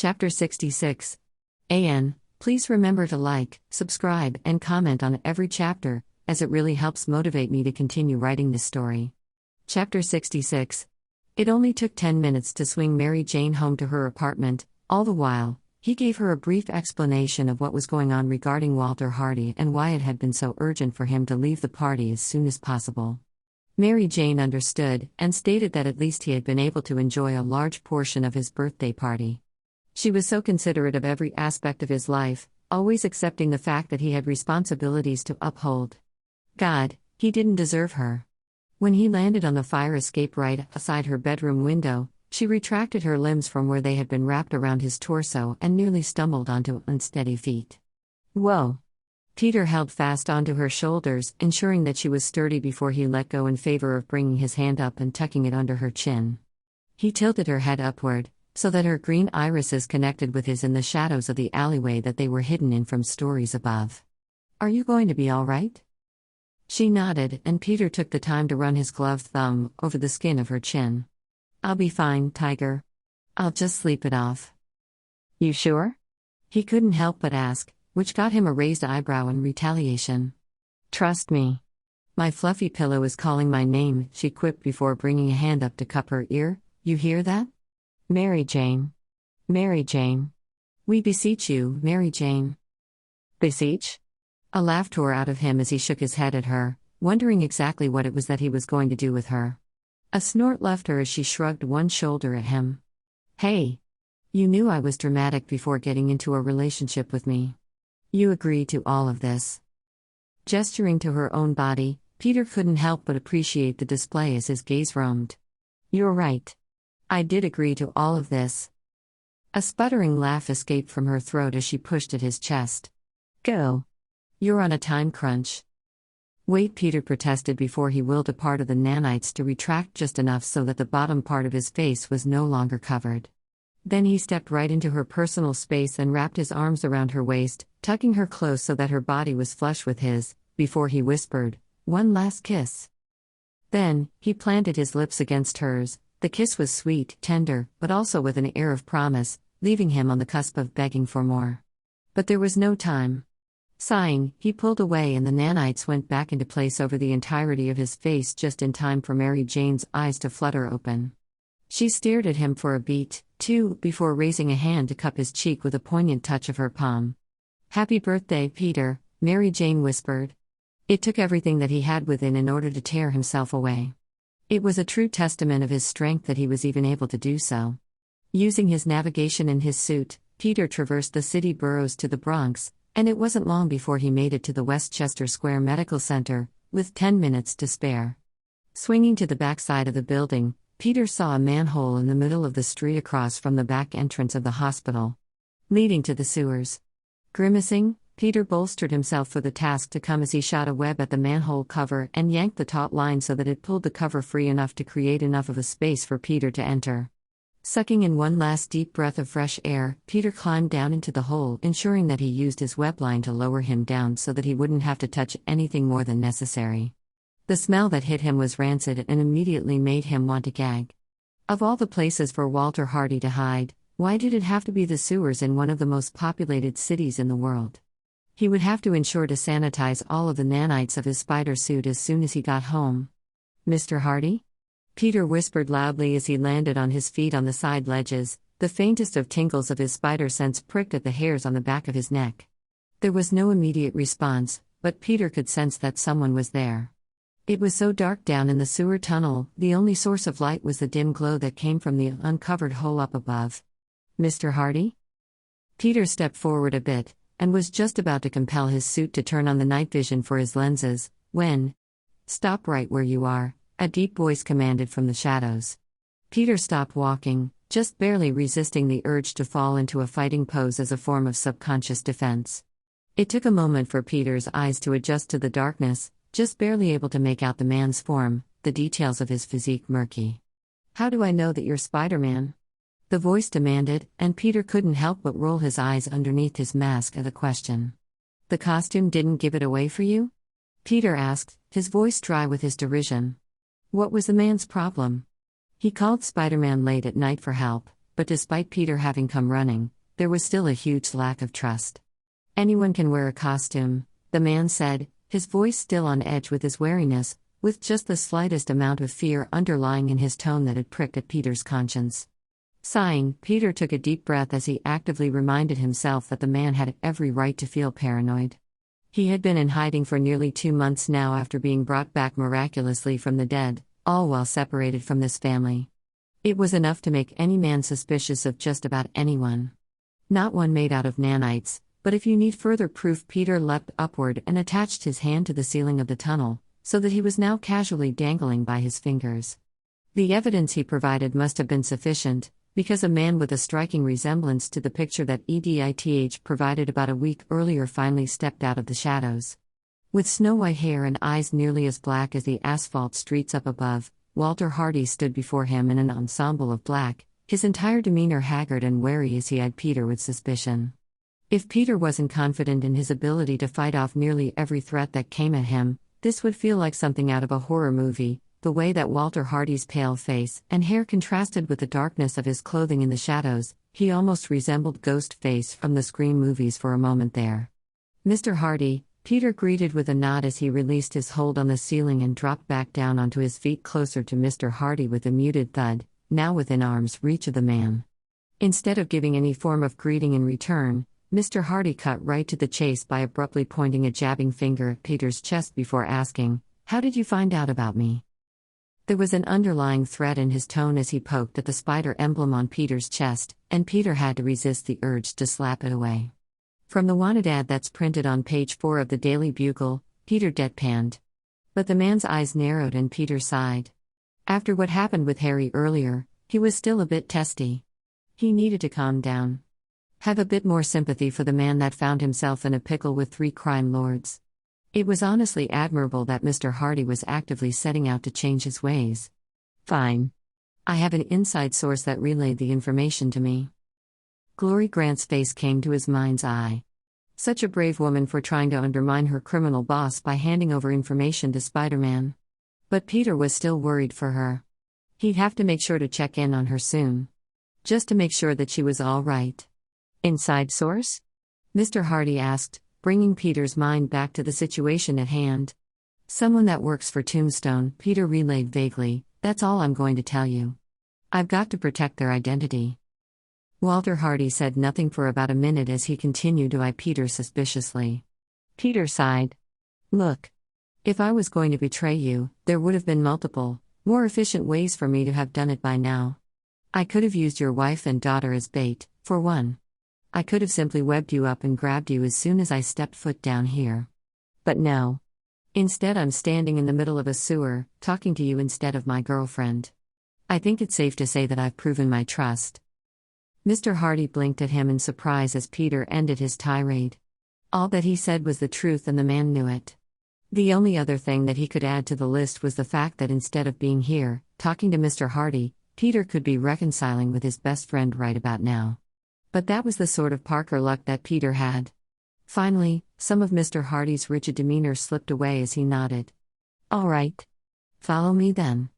Chapter 66. Please remember to like, subscribe, and comment on every chapter, as it really helps motivate me to continue writing this story. Chapter 66. It only took 10 minutes to swing Mary Jane home to her apartment. All the while, he gave her a brief explanation of what was going on regarding Walter Hardy and why it had been so urgent for him to leave the party as soon as possible. Mary Jane understood, and stated that at least he had been able to enjoy a large portion of his birthday party. She was so considerate of every aspect of his life, always accepting the fact that he had responsibilities to uphold. God, he didn't deserve her. When he landed on the fire escape right outside her bedroom window, she retracted her limbs from where they had been wrapped around his torso and nearly stumbled onto unsteady feet. Whoa! Peter held fast onto her shoulders, ensuring that she was sturdy before he let go in favor of bringing his hand up and tucking it under her chin. He tilted her head upward, so that her green irises connected with his in the shadows of the alleyway that they were hidden in from stories above. "Are you going to be all right?" She nodded, and Peter took the time to run his gloved thumb over the skin of her chin. "I'll be fine, Tiger. I'll just sleep it off." "You sure?" He couldn't help but ask, which got him a raised eyebrow in retaliation. "Trust me. My fluffy pillow is calling my name," she quipped before bringing a hand up to cup her ear. "You hear that? Mary Jane. Mary Jane. We beseech you, Mary Jane." "Beseech?" A laugh tore out of him as he shook his head at her, wondering exactly what it was that he was going to do with her. A snort left her as she shrugged one shoulder at him. "Hey! You knew I was dramatic before getting into a relationship with me. You agreed to all of this." Gesturing to her own body, Peter couldn't help but appreciate the display as his gaze roamed. "You're right. I did agree to all of this." A sputtering laugh escaped from her throat as she pushed at his chest. "Go. You're on a time crunch." "Wait," Peter protested before he willed a part of the nanites to retract just enough so that the bottom part of his face was no longer covered. Then he stepped right into her personal space and wrapped his arms around her waist, tucking her close so that her body was flush with his, before he whispered, "One last kiss." Then, he planted his lips against hers. The kiss was sweet, tender, but also with an air of promise, leaving him on the cusp of begging for more. But there was no time. Sighing, he pulled away and the nanites went back into place over the entirety of his face just in time for Mary Jane's eyes to flutter open. She stared at him for a beat, too, before raising a hand to cup his cheek with a poignant touch of her palm. "Happy birthday, Peter," Mary Jane whispered. It took everything that he had within in order to tear himself away. It was a true testament of his strength that he was even able to do so. Using his navigation in his suit, Peter traversed the city boroughs to the Bronx, and it wasn't long before he made it to the Westchester Square Medical Center, with 10 minutes to spare. Swinging to the back side of the building, Peter saw a manhole in the middle of the street across from the back entrance of the hospital, leading to the sewers. Grimacing, Peter bolstered himself for the task to come as he shot a web at the manhole cover and yanked the taut line so that it pulled the cover free enough to create enough of a space for Peter to enter. Sucking in one last deep breath of fresh air, Peter climbed down into the hole, ensuring that he used his web line to lower him down so that he wouldn't have to touch anything more than necessary. The smell that hit him was rancid and immediately made him want to gag. Of all the places for Walter Hardy to hide, why did it have to be the sewers in one of the most populated cities in the world? He would have to ensure to sanitize all of the nanites of his spider suit as soon as he got home. "Mr. Hardy?" Peter whispered loudly as he landed on his feet on the side ledges. The faintest of tingles of his spider sense pricked at the hairs on the back of his neck. There was no immediate response, but Peter could sense that someone was there. It was so dark down in the sewer tunnel, the only source of light was the dim glow that came from the uncovered hole up above. "Mr. Hardy?" Peter stepped forward a bit, and was just about to compel his suit to turn on the night vision for his lenses, when, "Stop right where you are," a deep voice commanded from the shadows. Peter stopped walking, just barely resisting the urge to fall into a fighting pose as a form of subconscious defense. It took a moment for Peter's eyes to adjust to the darkness, just barely able to make out the man's form, the details of his physique murky. "How do I know that you're Spider-Man?" the voice demanded, and Peter couldn't help but roll his eyes underneath his mask at the question. "The costume didn't give it away for you?" Peter asked, his voice dry with his derision. What was the man's problem? He called Spider-Man late at night for help, but despite Peter having come running, there was still a huge lack of trust. "Anyone can wear a costume," the man said, his voice still on edge with his wariness, with just the slightest amount of fear underlying in his tone that had pricked at Peter's conscience. Sighing, Peter took a deep breath as he actively reminded himself that the man had every right to feel paranoid. He had been in hiding for nearly 2 months now after being brought back miraculously from the dead, all while separated from this family. It was enough to make any man suspicious of just about anyone. Not one made out of nanites, but if you need further proof, Peter leapt upward and attached his hand to the ceiling of the tunnel, so that he was now casually dangling by his fingers. The evidence he provided must have been sufficient, because a man with a striking resemblance to the picture that Edith provided about a week earlier finally stepped out of the shadows. With snow-white hair and eyes nearly as black as the asphalt streets up above, Walter Hardy stood before him in an ensemble of black, his entire demeanor haggard and wary as he eyed Peter with suspicion. If Peter wasn't confident in his ability to fight off nearly every threat that came at him, this would feel like something out of a horror movie. The way that Walter Hardy's pale face and hair contrasted with the darkness of his clothing in the shadows, he almost resembled Ghostface from the Scream movies for a moment there. "Mr. Hardy," Peter greeted with a nod as he released his hold on the ceiling and dropped back down onto his feet closer to Mr. Hardy with a muted thud, now within arm's reach of the man. Instead of giving any form of greeting in return, Mr. Hardy cut right to the chase by abruptly pointing a jabbing finger at Peter's chest before asking, "How did you find out about me?" There was an underlying threat in his tone as he poked at the spider emblem on Peter's chest, and Peter had to resist the urge to slap it away. "From the wanted ad that's printed on page 4 of the Daily Bugle," Peter deadpanned. But the man's eyes narrowed and Peter sighed. After what happened with Harry earlier, he was still a bit testy. He needed to calm down. Have a bit more sympathy for the man that found himself in a pickle with 3 crime lords. It was honestly admirable that Mr. Hardy was actively setting out to change his ways. "Fine. I have an inside source that relayed the information to me." Glory Grant's face came to his mind's eye. Such a brave woman for trying to undermine her criminal boss by handing over information to Spider-Man. But Peter was still worried for her. He'd have to make sure to check in on her soon. Just to make sure that she was all right. "Inside source?" Mr. Hardy asked, bringing Peter's mind back to the situation at hand. "Someone that works for Tombstone," Peter relayed vaguely, "that's all I'm going to tell you. I've got to protect their identity." Walter Hardy said nothing for about a minute as he continued to eye Peter suspiciously. Peter sighed. "Look. If I was going to betray you, there would have been multiple, more efficient ways for me to have done it by now. I could have used your wife and daughter as bait, for one. I could have simply webbed you up and grabbed you as soon as I stepped foot down here. But no. Instead, I'm standing in the middle of a sewer, talking to you instead of my girlfriend. I think it's safe to say that I've proven my trust." Mr. Hardy blinked at him in surprise as Peter ended his tirade. All that he said was the truth and the man knew it. The only other thing that he could add to the list was the fact that instead of being here, talking to Mr. Hardy, Peter could be reconciling with his best friend right about now. But that was the sort of Parker luck that Peter had. Finally, some of Mr. Hardy's rigid demeanor slipped away as he nodded. "All right. Follow me then."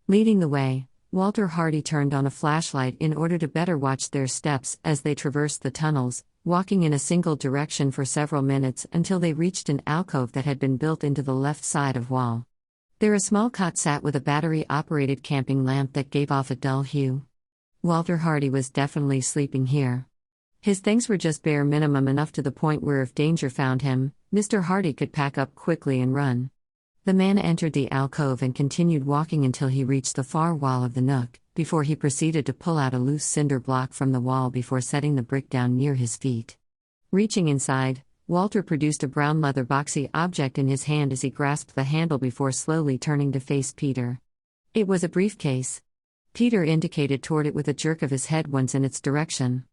Leading the way, Walter Hardy turned on a flashlight in order to better watch their steps as they traversed the tunnels, walking in a single direction for several minutes until they reached an alcove that had been built into the left side of wall. There a small cot sat with a battery-operated camping lamp that gave off a dull hue. Walter Hardy was definitely sleeping here. His things were just bare minimum enough to the point where if danger found him, Mr. Hardy could pack up quickly and run. The man entered the alcove and continued walking until he reached the far wall of the nook, before he proceeded to pull out a loose cinder block from the wall before setting the brick down near his feet. Reaching inside, Walter produced a brown leather boxy object in his hand as he grasped the handle before slowly turning to face Peter. It was a briefcase. Peter indicated toward it with a jerk of his head once in its direction.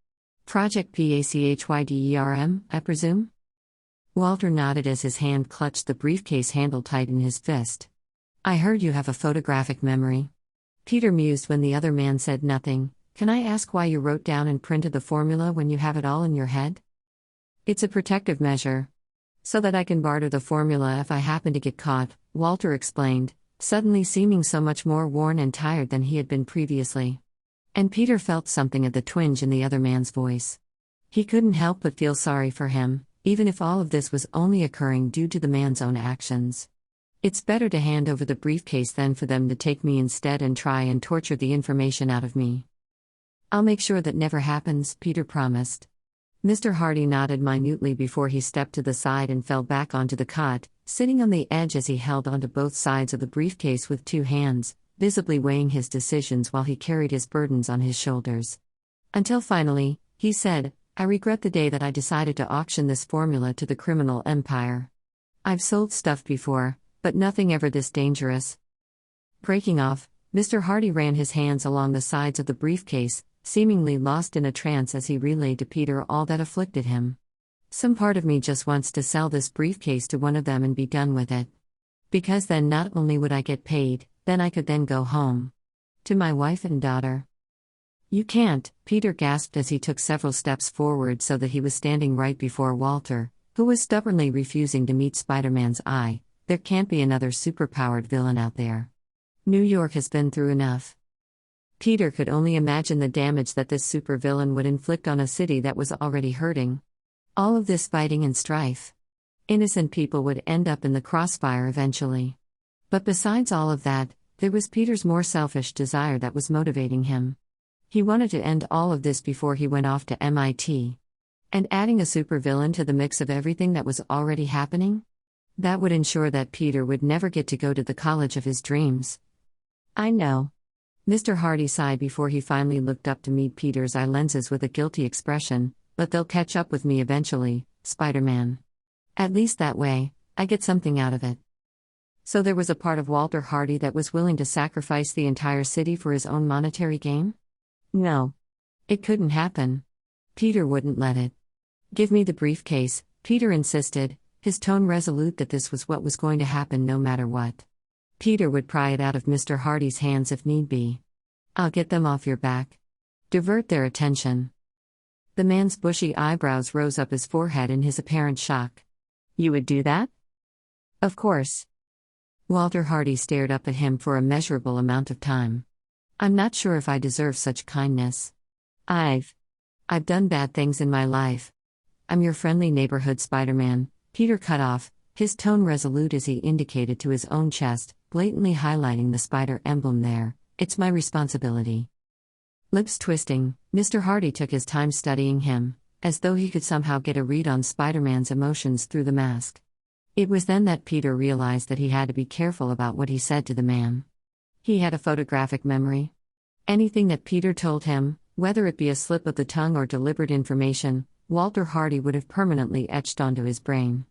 "Project PACHYDERM, I presume?" Walter nodded as his hand clutched the briefcase handle tight in his fist. "I heard you have a photographic memory." Peter mused when the other man said nothing. "Can I ask why you wrote down and printed the formula when you have it all in your head?" "It's a protective measure. So that I can barter the formula if I happen to get caught," Walter explained, suddenly seeming so much more worn and tired than he had been previously. And Peter felt something of the twinge in the other man's voice. He couldn't help but feel sorry for him, even if all of this was only occurring due to the man's own actions. It's better to hand over the briefcase than for them to take me instead and try and torture the information out of me. I'll make sure that never happens, Peter promised. Mr. Hardy nodded minutely before he stepped to the side and fell back onto the cot, sitting on the edge as he held onto both sides of the briefcase with two hands, visibly weighing his decisions while he carried his burdens on his shoulders. Until finally, he said, I regret the day that I decided to auction this formula to the criminal empire. I've sold stuff before, but nothing ever this dangerous. Breaking off, Mr. Hardy ran his hands along the sides of the briefcase, seemingly lost in a trance as he relayed to Peter all that afflicted him. Some part of me just wants to sell this briefcase to one of them and be done with it. Because then not only would I get paid, then I could then go home. To my wife and daughter. You can't, Peter gasped as he took several steps forward so that he was standing right before Walter, who was stubbornly refusing to meet Spider-Man's eye. There can't be another superpowered villain out there. New York has been through enough. Peter could only imagine the damage that this supervillain would inflict on a city that was already hurting. All of this fighting and strife. Innocent people would end up in the crossfire eventually. But besides all of that, there was Peter's more selfish desire that was motivating him. He wanted to end all of this before he went off to MIT. And adding a supervillain to the mix of everything that was already happening? That would ensure that Peter would never get to go to the college of his dreams. I know. Mr. Hardy sighed before he finally looked up to meet Peter's eye lenses with a guilty expression, but they'll catch up with me eventually, Spider-Man. At least that way, I get something out of it. So there was a part of Walter Hardy that was willing to sacrifice the entire city for his own monetary gain? No. It couldn't happen. Peter wouldn't let it. Give me the briefcase, Peter insisted, his tone resolute that this was what was going to happen no matter what. Peter would pry it out of Mr. Hardy's hands if need be. I'll get them off your back. Divert their attention. The man's bushy eyebrows rose up his forehead in his apparent shock. You would do that? Of course. Walter Hardy stared up at him for a measurable amount of time. I'm not sure if I deserve such kindness. I've done bad things in my life. I'm your friendly neighborhood Spider-Man, Peter cut off, his tone resolute as he indicated to his own chest, blatantly highlighting the spider emblem there. It's my responsibility. Lips twisting, Mr. Hardy took his time studying him, as though he could somehow get a read on Spider-Man's emotions through the mask. It was then that Peter realized that he had to be careful about what he said to the man. He had a photographic memory. Anything that Peter told him, whether it be a slip of the tongue or deliberate information, Walter Hardy would have permanently etched onto his brain.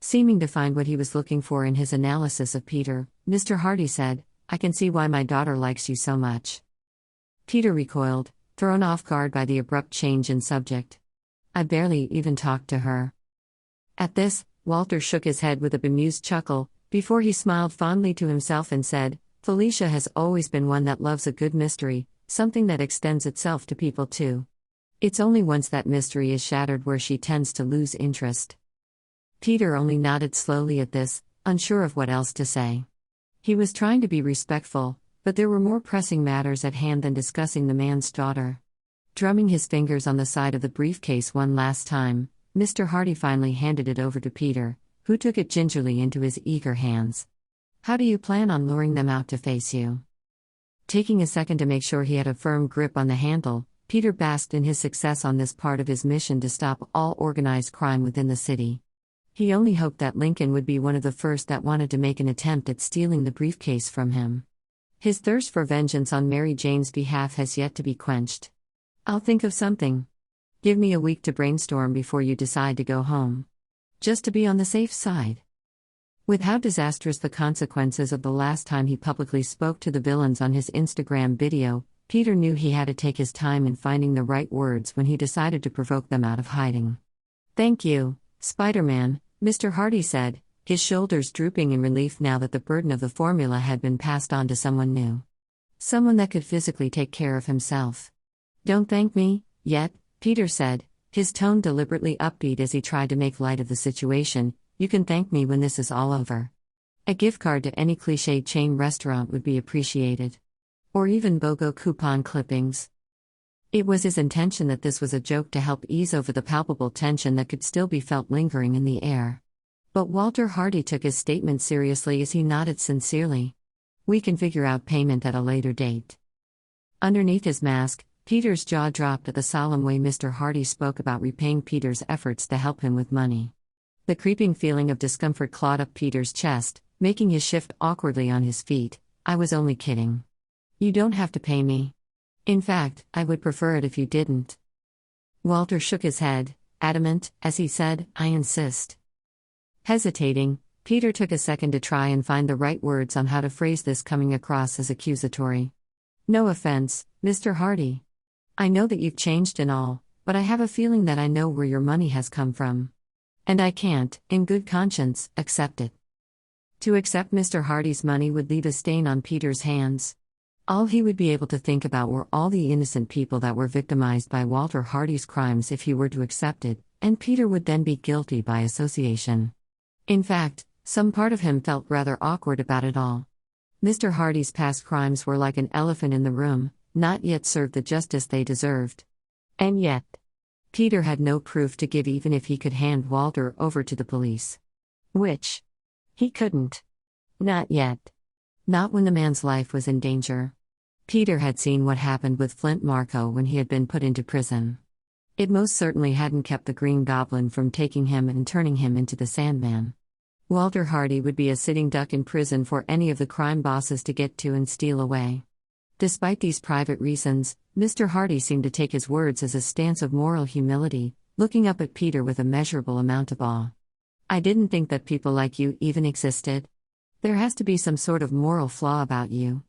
Seeming to find what he was looking for in his analysis of Peter, Mr. Hardy said, I can see why my daughter likes you so much. Peter recoiled, thrown off guard by the abrupt change in subject. I barely even talked to her. At this, Walter shook his head with a bemused chuckle, before he smiled fondly to himself and said, Felicia has always been one that loves a good mystery, something that extends itself to people too. It's only once that mystery is shattered where she tends to lose interest. Peter only nodded slowly at this, unsure of what else to say. He was trying to be respectful, but there were more pressing matters at hand than discussing the man's daughter. Drumming his fingers on the side of the briefcase one last time, Mr. Hardy finally handed it over to Peter, who took it gingerly into his eager hands. How do you plan on luring them out to face you? Taking a second to make sure he had a firm grip on the handle, Peter basked in his success on this part of his mission to stop all organized crime within the city. He only hoped that Lincoln would be one of the first that wanted to make an attempt at stealing the briefcase from him. His thirst for vengeance on Mary Jane's behalf has yet to be quenched. I'll think of something. Give me a week to brainstorm before you decide to go home. Just to be on the safe side. With how disastrous the consequences of the last time he publicly spoke to the villains on his Instagram video, Peter knew he had to take his time in finding the right words when he decided to provoke them out of hiding. Thank you, Spider-Man, Mr. Hardy said, his shoulders drooping in relief now that the burden of the formula had been passed on to someone new. Someone that could physically take care of himself. Don't thank me, yet, Peter said, his tone deliberately upbeat as he tried to make light of the situation. You can thank me when this is all over. A gift card to any cliched chain restaurant would be appreciated. Or even BOGO coupon clippings. It was his intention that this was a joke to help ease over the palpable tension that could still be felt lingering in the air. But Walter Hardy took his statement seriously as he nodded sincerely. "We can figure out payment at a later date." Underneath his mask, Peter's jaw dropped at the solemn way Mr. Hardy spoke about repaying Peter's efforts to help him with money. The creeping feeling of discomfort clawed up Peter's chest, making him shift awkwardly on his feet. "I was only kidding. You don't have to pay me. In fact, I would prefer it if you didn't." Walter shook his head, adamant, as he said, "I insist." Hesitating, Peter took a second to try and find the right words on how to phrase this coming across as accusatory. "No offense, Mr. Hardy. I know that you've changed and all, but I have a feeling that I know where your money has come from. And I can't, in good conscience, accept it." To accept Mr. Hardy's money would leave a stain on Peter's hands. All he would be able to think about were all the innocent people that were victimized by Walter Hardy's crimes if he were to accept it, and Peter would then be guilty by association. In fact, some part of him felt rather awkward about it all. Mr. Hardy's past crimes were like an elephant in the room, not yet served the justice they deserved. And yet, Peter had no proof to give even if he could hand Walter over to the police. Which he couldn't. Not yet. Not when the man's life was in danger. Peter had seen what happened with Flint Marco when he had been put into prison. It most certainly hadn't kept the Green Goblin from taking him and turning him into the Sandman. Walter Hardy would be a sitting duck in prison for any of the crime bosses to get to and steal away. Despite these private reasons, Mr. Hardy seemed to take his words as a stance of moral humility, looking up at Peter with a measurable amount of awe. "I didn't think that people like you even existed. There has to be some sort of moral flaw about you."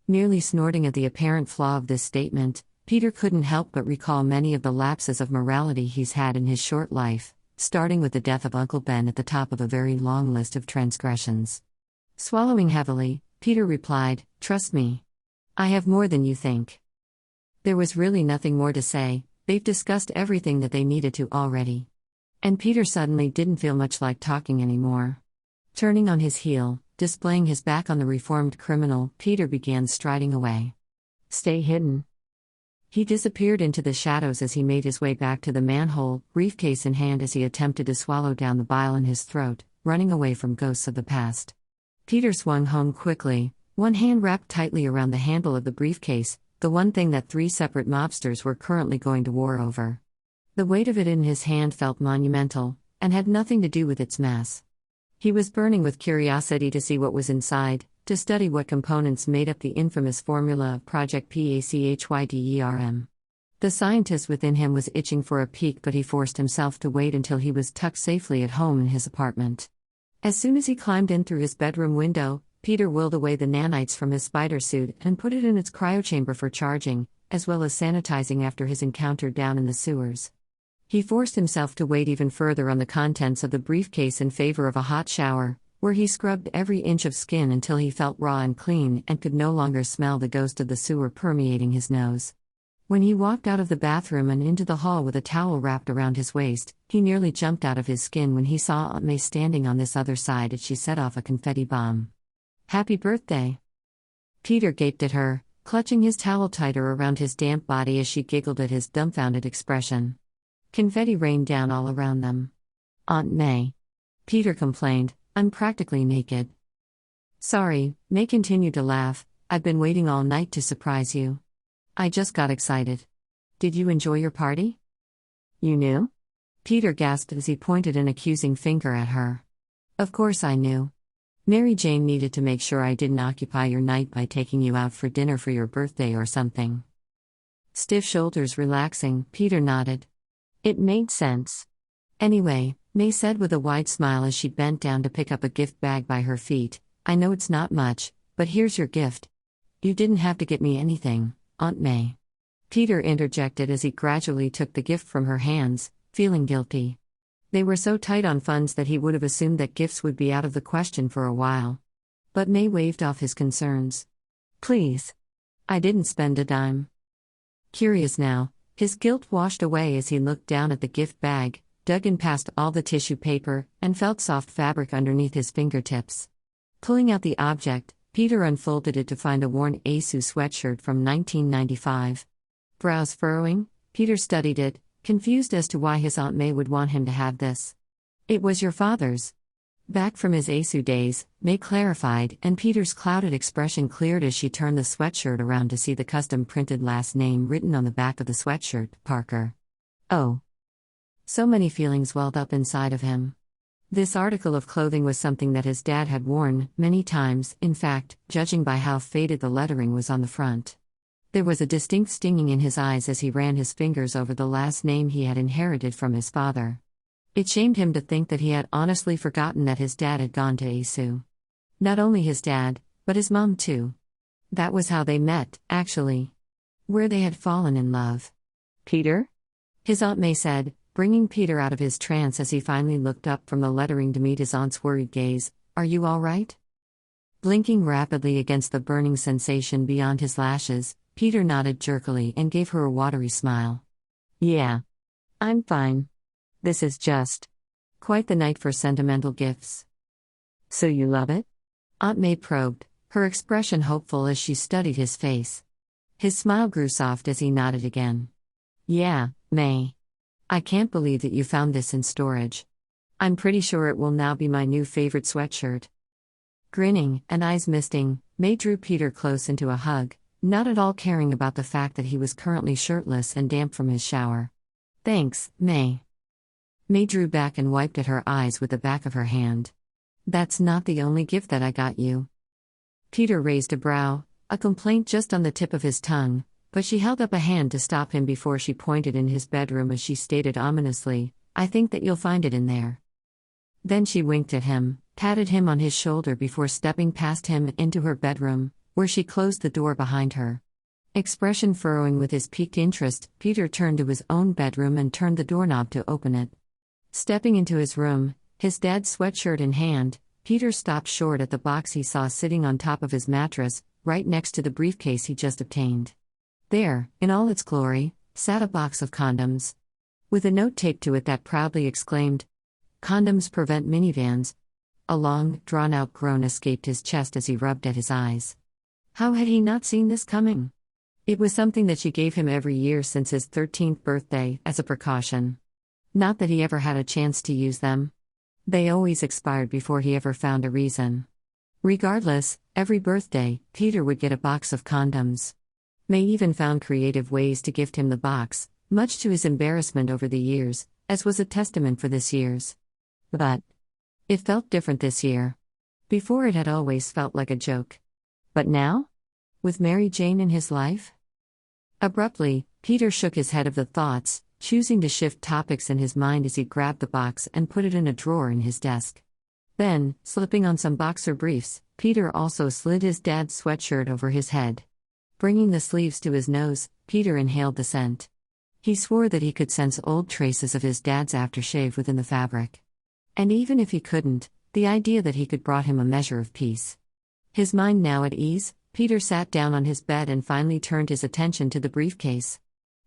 Merely snorting at the apparent flaw of this statement, Peter couldn't help but recall many of the lapses of morality he's had in his short life, starting with the death of Uncle Ben at the top of a very long list of transgressions. Swallowing heavily, Peter replied, "Trust me. I have more than you think." There was really nothing more to say. They've discussed everything that they needed to already. And Peter suddenly didn't feel much like talking anymore. Turning on his heel, displaying his back on the reformed criminal, Peter began striding away. "Stay hidden." He disappeared into the shadows as he made his way back to the manhole, briefcase in hand as he attempted to swallow down the bile in his throat, running away from ghosts of the past. Peter swung home quickly, one hand wrapped tightly around the handle of the briefcase, the one thing that 3 separate mobsters were currently going to war over. The weight of it in his hand felt monumental, and had nothing to do with its mass. He was burning with curiosity to see what was inside, to study what components made up the infamous formula of Project PACHYDERM. The scientist within him was itching for a peek, but he forced himself to wait until he was tucked safely at home in his apartment. As soon as he climbed in through his bedroom window, Peter willed away the nanites from his spider suit and put it in its cryochamber for charging, as well as sanitizing after his encounter down in the sewers. He forced himself to wait even further on the contents of the briefcase in favor of a hot shower, where he scrubbed every inch of skin until he felt raw and clean and could no longer smell the ghost of the sewer permeating his nose. When he walked out of the bathroom and into the hall with a towel wrapped around his waist, he nearly jumped out of his skin when he saw Aunt May standing on this other side as she set off a confetti bomb. "Happy birthday!" Peter gaped at her, clutching his towel tighter around his damp body as she giggled at his dumbfounded expression. Confetti rained down all around them. "Aunt May," Peter complained, "I'm practically naked." "Sorry," May continued to laugh, "I've been waiting all night to surprise you. I just got excited. Did you enjoy your party?" "You knew?" Peter gasped as he pointed an accusing finger at her. "Of course I knew. Mary Jane needed to make sure I didn't occupy your night by taking you out for dinner for your birthday or something." Stiff shoulders relaxing, Peter nodded. It made sense. "Anyway," May said with a wide smile as she bent down to pick up a gift bag by her feet, "I know it's not much, but here's your gift." "You didn't have to get me anything, Aunt May," Peter interjected as he gradually took the gift from her hands, feeling guilty. They were so tight on funds that he would have assumed that gifts would be out of the question for a while. But May waved off his concerns. "Please. I didn't spend a dime." Curious now, his guilt washed away as he looked down at the gift bag, dug in past all the tissue paper, and felt soft fabric underneath his fingertips. Pulling out the object, Peter unfolded it to find a worn Asu sweatshirt from 1995. Brows furrowing, Peter studied it, confused as to why his Aunt May would want him to have this. It was your father's. Back from his ASU days, May clarified, and Peter's clouded expression cleared as she turned the sweatshirt around to see the custom-printed last name written on the back of the sweatshirt, Parker. Oh. So many feelings welled up inside of him. This article of clothing was something that his dad had worn, many times, in fact, judging by how faded the lettering was on the front. There was a distinct stinging in his eyes as he ran his fingers over the last name he had inherited from his father. It shamed him to think that he had honestly forgotten that his dad had gone to ASU. Not only his dad, but his mom too. That was how they met, actually. Where they had fallen in love. Peter? His Aunt May said, bringing Peter out of his trance as he finally looked up from the lettering to meet his aunt's worried gaze. Are you all right? Blinking rapidly against the burning sensation beyond his lashes, Peter nodded jerkily and gave her a watery smile. Yeah. I'm fine. This is just quite the night for sentimental gifts. So you love it? Aunt May probed, her expression hopeful as she studied his face. His smile grew soft as he nodded again. Yeah, May. I can't believe that you found this in storage. I'm pretty sure it will now be my new favorite sweatshirt. Grinning, and eyes misting, May drew Peter close into a hug, not at all caring about the fact that he was currently shirtless and damp from his shower. Thanks, May. May drew back and wiped at her eyes with the back of her hand. That's not the only gift that I got you. Peter raised a brow, a complaint just on the tip of his tongue, but she held up a hand to stop him before she pointed in his bedroom as she stated ominously, I think that you'll find it in there. Then she winked at him, patted him on his shoulder before stepping past him into her bedroom, where she closed the door behind her. Expression furrowing with his piqued interest, Peter turned to his own bedroom and turned the doorknob to open it. Stepping into his room, his dad's sweatshirt in hand, Peter stopped short at the box he saw sitting on top of his mattress, right next to the briefcase he just obtained. There, in all its glory, sat a box of condoms. With a note taped to it that proudly exclaimed, "Condoms prevent minivans." A long, drawn-out groan escaped his chest as he rubbed at his eyes. How had he not seen this coming? It was something that she gave him every year since his 13th birthday, as a precaution. Not that he ever had a chance to use them. They always expired before he ever found a reason. Regardless, every birthday, Peter would get a box of condoms. May even found creative ways to gift him the box, much to his embarrassment over the years, as was a testament for this year's. But it felt different this year. Before it had always felt like a joke. But now? With Mary Jane in his life? Abruptly, Peter shook his head of the thoughts, choosing to shift topics in his mind as he grabbed the box and put it in a drawer in his desk. Then, slipping on some boxer briefs, Peter also slid his dad's sweatshirt over his head. Bringing the sleeves to his nose, Peter inhaled the scent. He swore that he could sense old traces of his dad's aftershave within the fabric. And even if he couldn't, the idea that he could brought him a measure of peace. His mind now at ease, Peter sat down on his bed and finally turned his attention to the briefcase.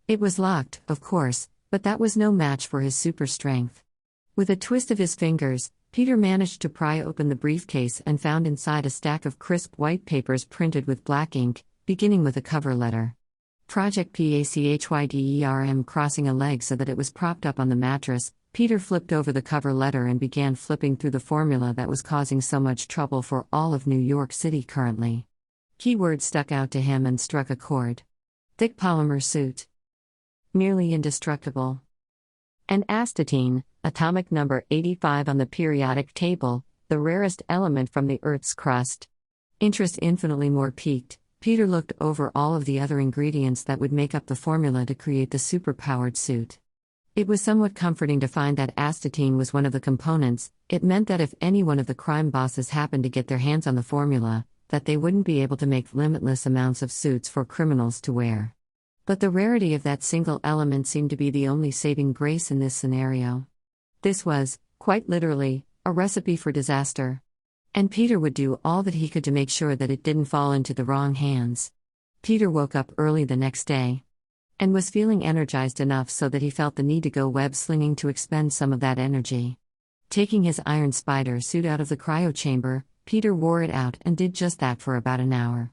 It was locked, of course, but that was no match for his super strength. With a twist of his fingers, Peter managed to pry open the briefcase and found inside a stack of crisp white papers printed with black ink, beginning with a cover letter. Project PACHYDERM crossing a leg so that it was propped up on the mattress. Peter flipped over the cover letter and began flipping through the formula that was causing so much trouble for all of New York City currently. Keywords stuck out to him and struck a chord. Thick polymer suit. Nearly indestructible. And astatine, atomic number 85 on the periodic table, the rarest element from the Earth's crust. Interest infinitely more piqued, Peter looked over all of the other ingredients that would make up the formula to create the superpowered suit. It was somewhat comforting to find that astatine was one of the components. It meant that if any one of the crime bosses happened to get their hands on the formula, that they wouldn't be able to make limitless amounts of suits for criminals to wear. But the rarity of that single element seemed to be the only saving grace in this scenario. This was, quite literally, a recipe for disaster. And Peter would do all that he could to make sure that it didn't fall into the wrong hands. Peter woke up early the next day. And was feeling energized enough so that he felt the need to go web-slinging to expend some of that energy. Taking his iron spider suit out of the cryo chamber, Peter wore it out and did just that for about an hour.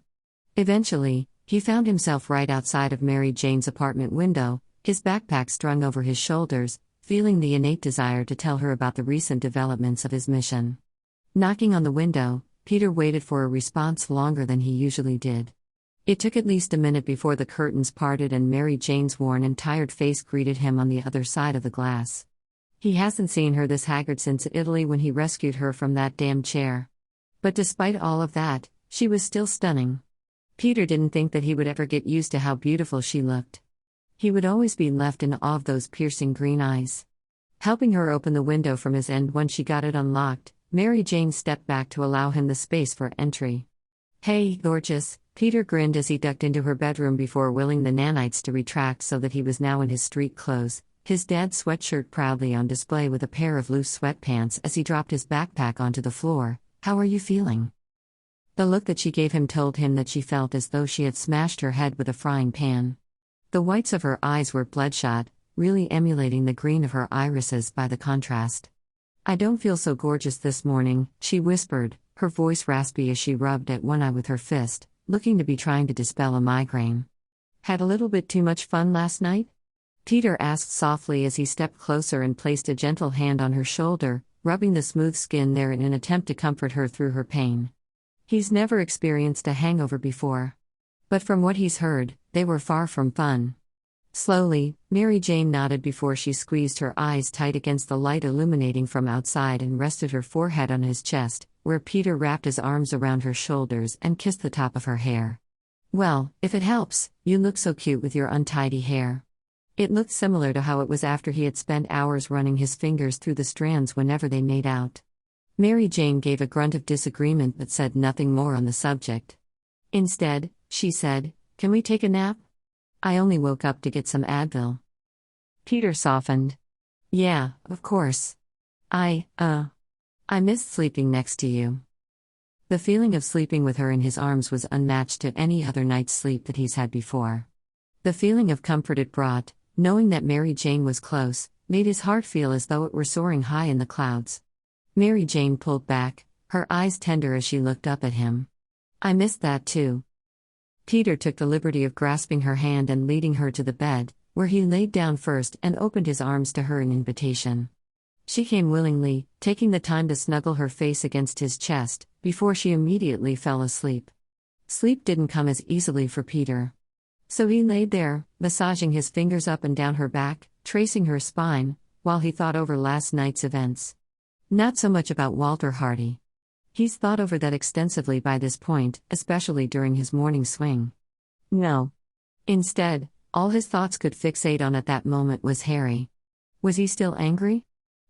Eventually, He found himself right outside of Mary Jane's apartment window, his backpack strung over his shoulders, feeling the innate desire to tell her about the recent developments of his mission. Knocking on the window, Peter waited for a response longer than he usually did. It took at least a minute before the curtains parted and Mary Jane's worn and tired face greeted him on the other side of the glass. He hasn't seen her this haggard since Italy when he rescued her from that damn chair. But despite all of that, she was still stunning. Peter didn't think that he would ever get used to how beautiful she looked. He would always be left in awe of those piercing green eyes. Helping her open the window from his end when she got it unlocked, Mary Jane stepped back to allow him the space for entry. "Hey, gorgeous," Peter grinned as he ducked into her bedroom before willing the nanites to retract so that he was now in his street clothes, his dad's sweatshirt proudly on display with a pair of loose sweatpants as he dropped his backpack onto the floor. "How are you feeling?" The look that she gave him told him that she felt as though she had smashed her head with a frying pan. The whites of her eyes were bloodshot, really emulating the green of her irises by the contrast. "I don't feel so gorgeous this morning," she whispered, her voice raspy as she rubbed at one eye with her fist, looking to be trying to dispel a migraine. "Had a little bit too much fun last night?" Peter asked softly as he stepped closer and placed a gentle hand on her shoulder, rubbing the smooth skin there in an attempt to comfort her through her pain. He's never experienced a hangover before. But from what he's heard, they were far from fun. Slowly, Mary Jane nodded before she squeezed her eyes tight against the light illuminating from outside and rested her forehead on his chest, where Peter wrapped his arms around her shoulders and kissed the top of her hair. "Well, if it helps, you look so cute with your untidy hair." It looked similar to how it was after he had spent hours running his fingers through the strands whenever they made out. Mary Jane gave a grunt of disagreement but said nothing more on the subject. Instead, she said, "Can we take a nap? I only woke up to get some Advil." Peter softened. "Yeah, of course. I missed sleeping next to you." The feeling of sleeping with her in his arms was unmatched to any other night's sleep that he's had before. The feeling of comfort it brought, knowing that Mary Jane was close, made his heart feel as though it were soaring high in the clouds. Mary Jane pulled back, her eyes tender as she looked up at him. "I missed that too." Peter took the liberty of grasping her hand and leading her to the bed, where he laid down first and opened his arms to her in invitation. She came willingly, taking the time to snuggle her face against his chest, before she immediately fell asleep. Sleep didn't come as easily for Peter. So he laid there, massaging his fingers up and down her back, tracing her spine, while he thought over last night's events. Not so much about Walter Hardy. He's thought over that extensively by this point, especially during his morning swing. No. Instead, all his thoughts could fixate on at that moment was Harry. Was he still angry?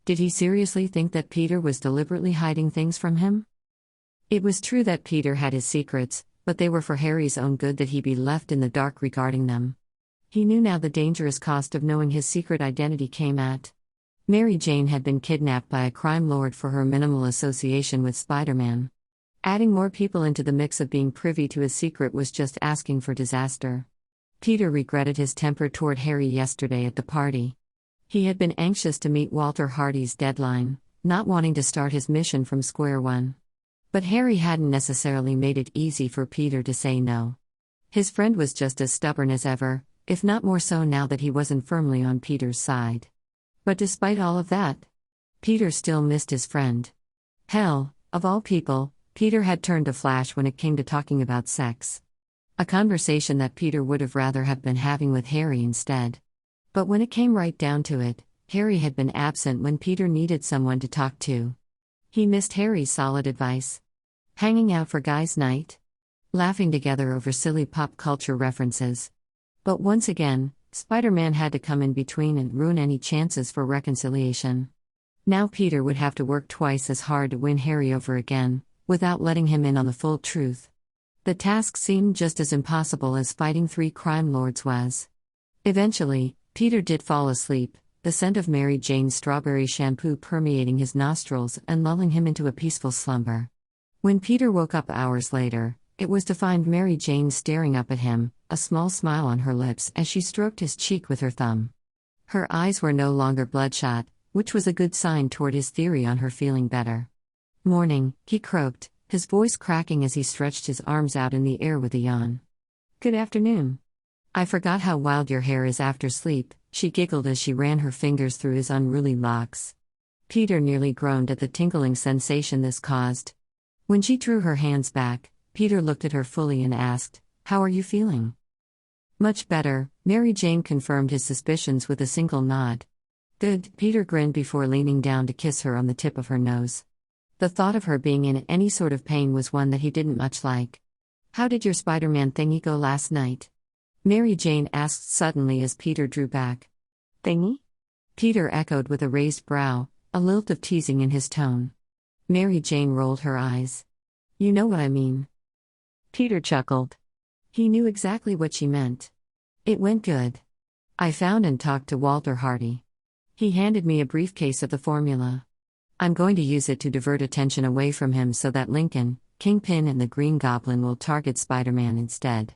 Did he seriously think that Peter was deliberately hiding things from him? It was true that Peter had his secrets, but they were for Harry's own good that he be left in the dark regarding them. He knew now the dangerous cost of knowing his secret identity came at. Mary Jane had been kidnapped by a crime lord for her minimal association with Spider-Man. Adding more people into the mix of being privy to his secret was just asking for disaster. Peter regretted his temper toward Harry yesterday at the party. He had been anxious to meet Walter Hardy's deadline, not wanting to start his mission from square one. But Harry hadn't necessarily made it easy for Peter to say no. His friend was just as stubborn as ever, if not more so now that he wasn't firmly on Peter's side. But despite all of that, Peter still missed his friend. Hell, of all people, Peter had turned to Flash when it came to talking about sex. A conversation that Peter would have rather have been having with Harry instead. But when it came right down to it, Harry had been absent when Peter needed someone to talk to. He missed Harry's solid advice. Hanging out for guys' night? Laughing together over silly pop culture references. But once again, Spider-Man had to come in between and ruin any chances for reconciliation. Now Peter would have to work twice as hard to win Harry over again, without letting him in on the full truth. The task seemed just as impossible as fighting 3 crime lords was. Eventually, Peter did fall asleep, the scent of Mary Jane's strawberry shampoo permeating his nostrils and lulling him into a peaceful slumber. When Peter woke up hours later, it was to find Mary Jane staring up at him, a small smile on her lips as she stroked his cheek with her thumb. Her eyes were no longer bloodshot, which was a good sign toward his theory on her feeling better. "Morning," he croaked, his voice cracking as he stretched his arms out in the air with a yawn. Good afternoon. I forgot how wild your hair is after sleep, she giggled as she ran her fingers through his unruly locks. Peter nearly groaned at the tingling sensation this caused. When she drew her hands back, Peter looked at her fully and asked, "How are you feeling?" "Much better," Mary Jane confirmed his suspicions with a single nod. "Good," Peter grinned before leaning down to kiss her on the tip of her nose. The thought of her being in any sort of pain was one that he didn't much like. "How did your Spider-Man thingy go last night?" Mary Jane asked suddenly as Peter drew back. "Thingy?" Peter echoed with a raised brow, a lilt of teasing in his tone. Mary Jane rolled her eyes. "You know what I mean." Peter chuckled. He knew exactly what she meant. "It went good. I found and talked to Walter Hardy. He handed me a briefcase of the formula. I'm going to use it to divert attention away from him so that Lincoln, Kingpin and the Green Goblin will target Spider-Man instead."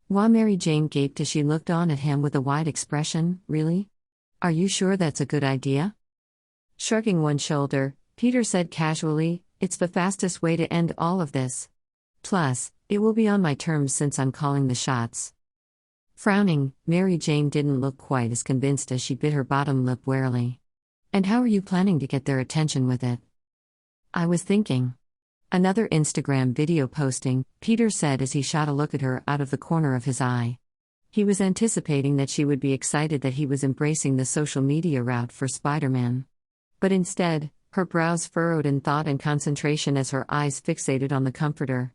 While Mary Jane gaped as she looked on at him with a wide expression, "Really? Are you sure that's a good idea?" Shrugging one shoulder, Peter said casually, "It's the fastest way to end all of this. Plus, it will be on my terms since I'm calling the shots." Frowning, Mary Jane didn't look quite as convinced as she bit her bottom lip warily. "And how are you planning to get their attention with it?" "I was thinking." Another Instagram video posting, Peter said as he shot a look at her out of the corner of his eye. He was anticipating that she would be excited that he was embracing the social media route for Spider-Man. But instead, her brows furrowed in thought and concentration as her eyes fixated on the comforter.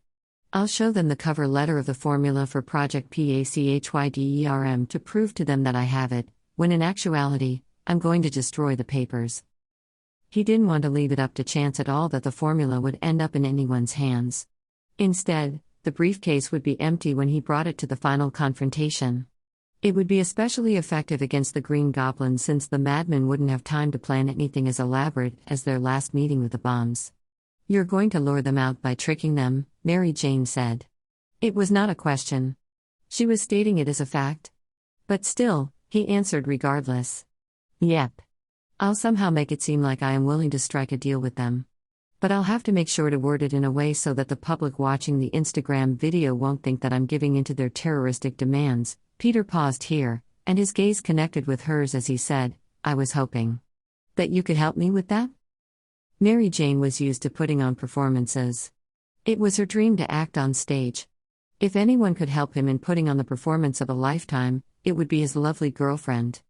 "I'll show them the cover letter of the formula for Project PACHYDERM to prove to them that I have it, when in actuality, I'm going to destroy the papers." He didn't want to leave it up to chance at all that the formula would end up in anyone's hands. Instead, the briefcase would be empty when he brought it to the final confrontation. It would be especially effective against the Green Goblin since the madmen wouldn't have time to plan anything as elaborate as their last meeting with the bombs. "You're going to lure them out by tricking them," Mary Jane said. It was not a question. She was stating it as a fact. But still, he answered regardless. "Yep. I'll somehow make it seem like I am willing to strike a deal with them. But I'll have to make sure to word it in a way so that the public watching the Instagram video won't think that I'm giving in to their terroristic demands." Peter paused here, and his gaze connected with hers as he said, "I was hoping that you could help me with that?" Mary Jane was used to putting on performances. It was her dream to act on stage. If anyone could help him in putting on the performance of a lifetime, it would be his lovely girlfriend.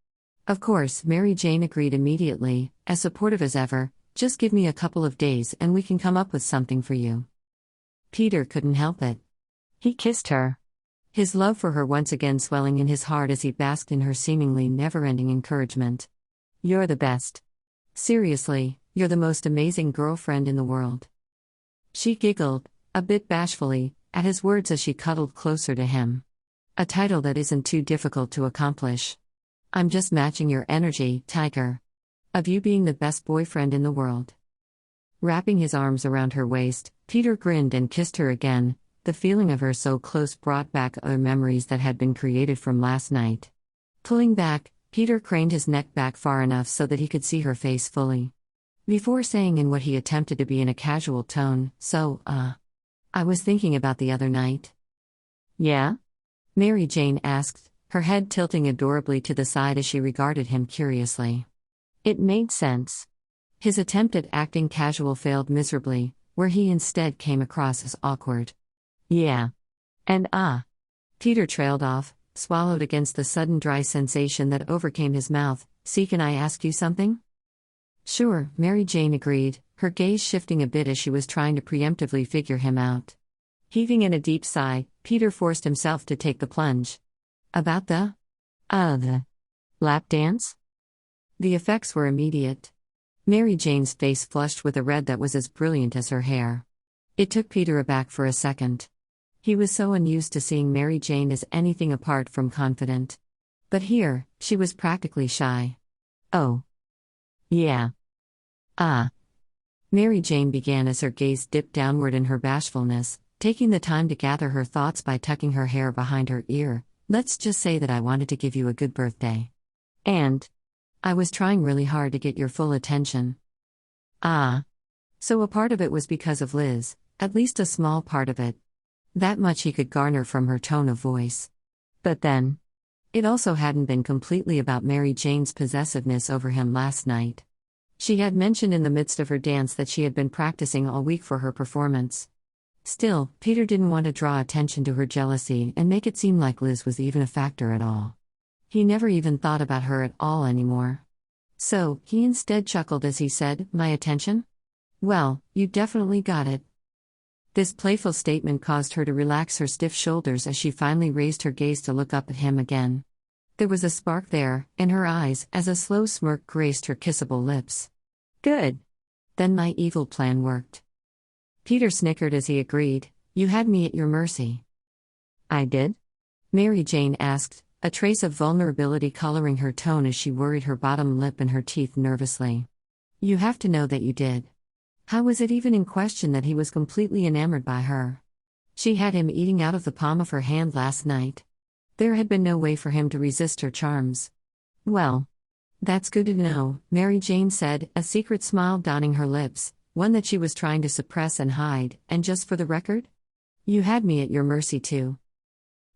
Of course, Mary Jane agreed immediately, as supportive as ever. "Just give me a couple of days and we can come up with something for you." Peter couldn't help it. He kissed her. His love for her once again swelling in his heart as he basked in her seemingly never-ending encouragement. "You're the best. Seriously, you're the most amazing girlfriend in the world." She giggled, a bit bashfully, at his words as she cuddled closer to him. "A title that isn't too difficult to accomplish. I'm just matching your energy, Tiger. Of you being the best boyfriend in the world." Wrapping his arms around her waist, Peter grinned and kissed her again. The feeling of her so close brought back other memories that had been created from last night. Pulling back, Peter craned his neck back far enough so that he could see her face fully. Before saying in what he attempted to be in a casual tone, I was thinking about the other night." "Yeah?" Mary Jane asked, her head tilting adorably to the side as she regarded him curiously. It made sense. His attempt at acting casual failed miserably, where he instead came across as awkward. "Yeah. And Peter trailed off, swallowed against the sudden dry sensation that overcame his mouth. "See, can I ask you something?" "Sure," Mary Jane agreed, her gaze shifting a bit as she was trying to preemptively figure him out. Heaving in a deep sigh, Peter forced himself to take the plunge. "About the lap dance?" The effects were immediate. Mary Jane's face flushed with a red that was as brilliant as her hair. It took Peter aback for a second. He was so unused to seeing Mary Jane as anything apart from confident. But here, she was practically shy. "Oh. Yeah. Mary Jane began as her gaze dipped downward in her bashfulness, taking the time to gather her thoughts by tucking her hair behind her ear. "Let's just say that I wanted to give you a good birthday. And I was trying really hard to get your full attention." So a part of it was because of Liz, at least a small part of it. That much he could garner from her tone of voice. But then, it also hadn't been completely about Mary Jane's possessiveness over him last night. She had mentioned in the midst of her dance that she had been practicing all week for her performance. Still, Peter didn't want to draw attention to her jealousy and make it seem like Liz was even a factor at all. He never even thought about her at all anymore. So, he instead chuckled as he said, "My attention? Well, you definitely got it." This playful statement caused her to relax her stiff shoulders as she finally raised her gaze to look up at him again. There was a spark there, in her eyes, as a slow smirk graced her kissable lips. "Good. Then my evil plan worked." Peter snickered as he agreed, "You had me at your mercy." "I did?" Mary Jane asked, a trace of vulnerability coloring her tone as she worried her bottom lip and her teeth nervously. "You have to know that you did." How was it even in question that he was completely enamored by her? She had him eating out of the palm of her hand last night. There had been no way for him to resist her charms. "Well, that's good to know," Mary Jane said, a secret smile dawning her lips, one that she was trying to suppress and hide, "and just for the record? You had me at your mercy too."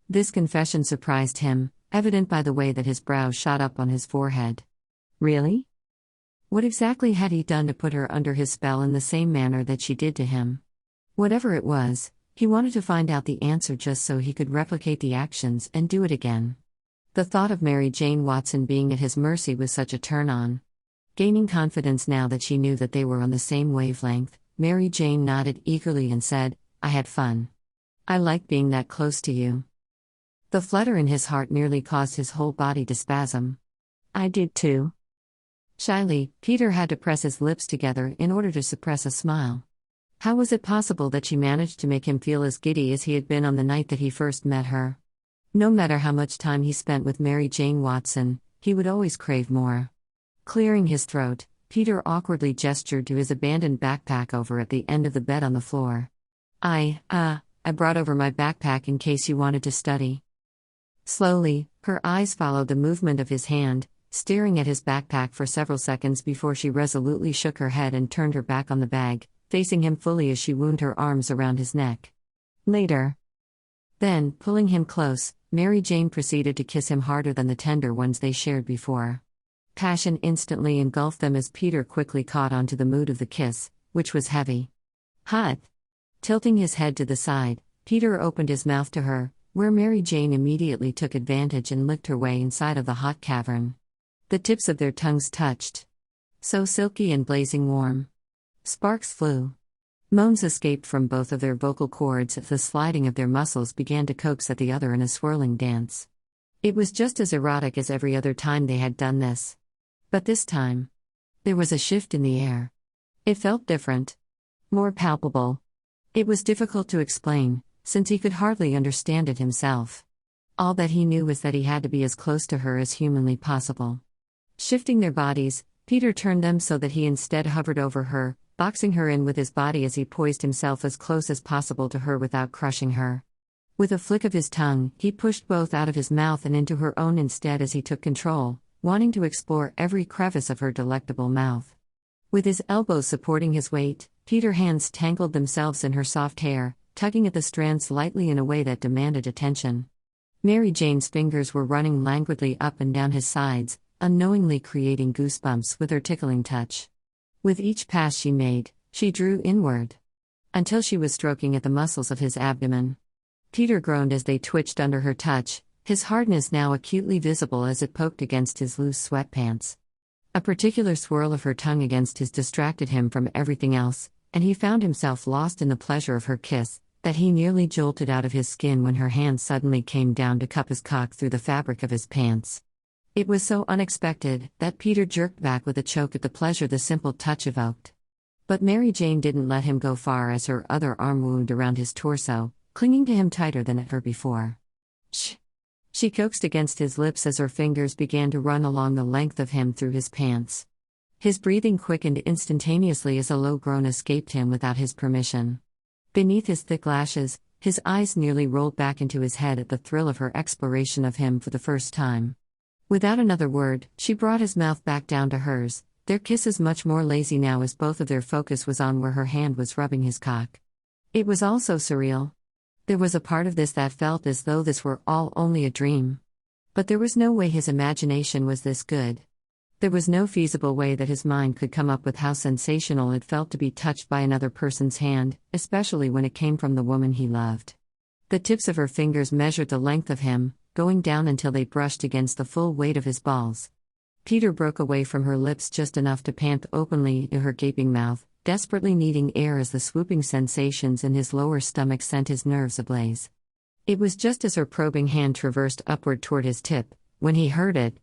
This confession surprised him, evident by the way that his brows shot up on his forehead. Really? What exactly had he done to put her under his spell in the same manner that she did to him? Whatever it was, he wanted to find out the answer just so he could replicate the actions and do it again. The thought of Mary Jane Watson being at his mercy was such a turn-on. Gaining confidence now that she knew that they were on the same wavelength, Mary Jane nodded eagerly and said, "I had fun. I like being that close to you." The flutter in his heart nearly caused his whole body to spasm. "I did too." Shyly, Peter had to press his lips together in order to suppress a smile. How was it possible that she managed to make him feel as giddy as he had been on the night that he first met her? No matter how much time he spent with Mary Jane Watson, he would always crave more. Clearing his throat, Peter awkwardly gestured to his abandoned backpack over at the end of the bed on the floor. I brought over my backpack in case you wanted to study." Slowly, her eyes followed the movement of his hand, staring at his backpack for several seconds before she resolutely shook her head and turned her back on the bag, facing him fully as she wound her arms around his neck. "Later." Then, pulling him close, Mary Jane proceeded to kiss him harder than the tender ones they shared before. Passion instantly engulfed them as Peter quickly caught onto the mood of the kiss, which was heavy. "Hot." Tilting his head to the side, Peter opened his mouth to her, where Mary Jane immediately took advantage and licked her way inside of the hot cavern. The tips of their tongues touched. So silky and blazing warm. Sparks flew. Moans escaped from both of their vocal cords as the sliding of their muscles began to coax at the other in a swirling dance. It was just as erotic as every other time they had done this. But this time, there was a shift in the air. It felt different. More palpable. It was difficult to explain, since he could hardly understand it himself. All that he knew was that he had to be as close to her as humanly possible. Shifting their bodies, Peter turned them so that he instead hovered over her, boxing her in with his body as he poised himself as close as possible to her without crushing her. With a flick of his tongue, he pushed both out of his mouth and into her own instead as he took control, wanting to explore every crevice of her delectable mouth. With his elbows supporting his weight, Peter's hands tangled themselves in her soft hair, tugging at the strands lightly in a way that demanded attention. Mary Jane's fingers were running languidly up and down his sides, unknowingly creating goosebumps with her tickling touch. With each pass she made, she drew inward, until she was stroking at the muscles of his abdomen. Peter groaned as they twitched under her touch, his hardness now acutely visible as it poked against his loose sweatpants. A particular swirl of her tongue against his distracted him from everything else, and he found himself lost in the pleasure of her kiss, that he nearly jolted out of his skin when her hand suddenly came down to cup his cock through the fabric of his pants. It was so unexpected that Peter jerked back with a choke at the pleasure the simple touch evoked. But Mary Jane didn't let him go far as her other arm wound around his torso, clinging to him tighter than ever before. Shh! She coaxed against his lips as her fingers began to run along the length of him through his pants. His breathing quickened instantaneously as a low groan escaped him without his permission. Beneath his thick lashes, his eyes nearly rolled back into his head at the thrill of her exploration of him for the first time. Without another word, she brought his mouth back down to hers, their kisses much more lazy now as both of their focus was on where her hand was rubbing his cock. It was all so surreal. There was a part of this that felt as though this were all only a dream. But there was no way his imagination was this good. There was no feasible way that his mind could come up with how sensational it felt to be touched by another person's hand, especially when it came from the woman he loved. The tips of her fingers measured the length of him, going down until they brushed against the full weight of his balls. Peter broke away from her lips just enough to pant openly into her gaping mouth, desperately needing air as the swooping sensations in his lower stomach sent his nerves ablaze. It was just as her probing hand traversed upward toward his tip, when he heard it.